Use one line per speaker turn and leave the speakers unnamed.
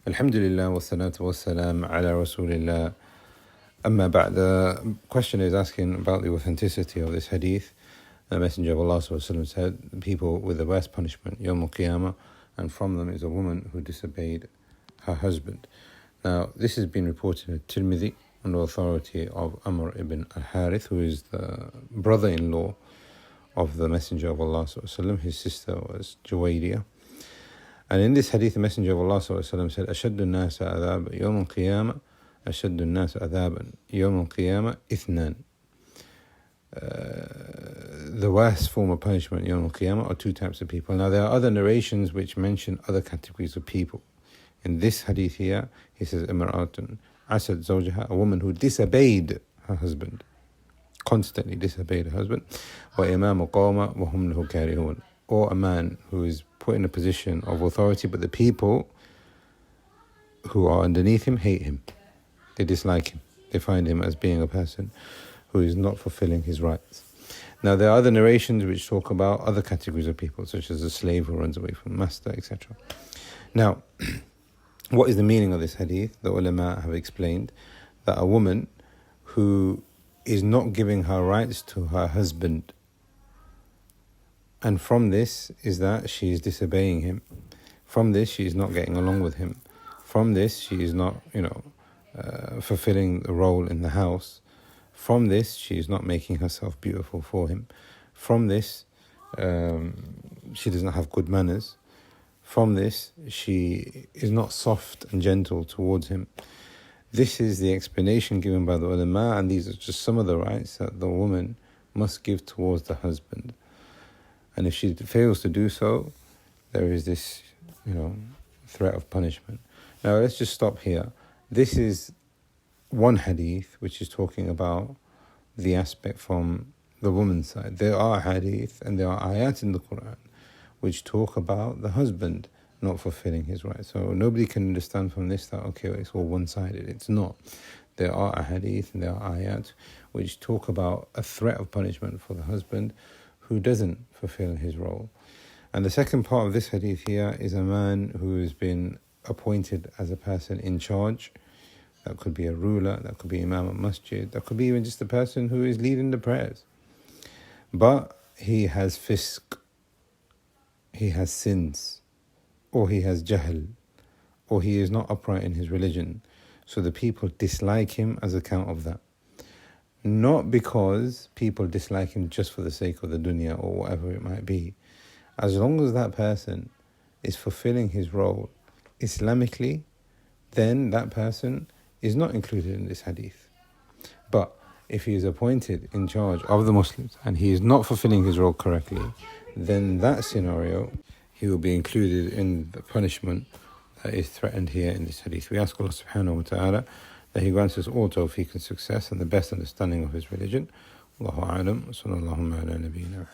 Alhamdulillah wa salatu wa salam ala Rasulillah. Amma ba'd. The question is asking about the authenticity of this hadith. The Messenger of Allah said, people with the worst punishment, Yawm al-Qiyamah, and from them is a woman who disobeyed her husband. Now, this has been reported in Tirmidhi on the authority of Amr ibn al-Harith, who is the brother-in-law of the Messenger of Allah. His sister was Juwayriyah. And in this hadith, the Messenger of Allah said, أَشَدُّ النَّاسَ عَذَابًا يَوْمَ الْقِيَامَةِ أَشَدُّ النَّاسَ عَذَابًا يَوْمَ الْقِيَامَةِ إِثْنَانِ. The worst form of punishment, Yawm al-Qiyamah, are two types of people. Now, there are other narrations which mention other categories of people. In this hadith here, he says, إِمْرَأَةٌ عَسَتْ زَوْجَهَا, a woman who disobeyed her husband, constantly disobeyed her husband, وَإِمَامُ قَوْمَ وَهُمْ لَهُ كَارِهُونَ, or a man who is put in a position of authority, but the people who are underneath him hate him. They dislike him. They find him as being a person who is not fulfilling his rights. Now, there are other narrations which talk about other categories of people, such as a slave who runs away from the master, etc. Now, what is the meaning of this hadith? The ulama have explained that a woman who is not giving her rights to her husband, and from this is that she is disobeying him. From this, she is not getting along with him. From this, she is not, fulfilling the role in the house. From this, she is not making herself beautiful for him. From this, she does not have good manners. From this, she is not soft and gentle towards him. This is the explanation given by the ulama, and these are just some of the rights that the woman must give towards the husband. And if she fails to do so, there is this, threat of punishment. Now, let's just stop here. This is one hadith which is talking about the aspect from the woman's side. There are hadith and there are ayat in the Quran which talk about the husband not fulfilling his rights. So nobody can understand from this that, it's all one-sided. It's not. There are hadith and there are ayat which talk about a threat of punishment for the husband who doesn't fulfill his role. And the second part of this hadith here is a man who has been appointed as a person in charge. That could be a ruler, that could be imam at masjid, that could be even just a person who is leading the prayers. But he has fisk, he has sins, or he has jahl, or he is not upright in his religion. So the people dislike him as account of that. Not because people dislike him just for the sake of the dunya or whatever it might be. As long as that person is fulfilling his role Islamically, then that person is not included in this hadith. But if he is appointed in charge of the Muslims and he is not fulfilling his role correctly, then that scenario, he will be included in the punishment that is threatened here in this hadith. We ask Allah subhanahu wa ta'ala that He grants us all tawfiq and success and the best understanding of His religion. Allahu a'lam. Sallallahu ala nabiyyina.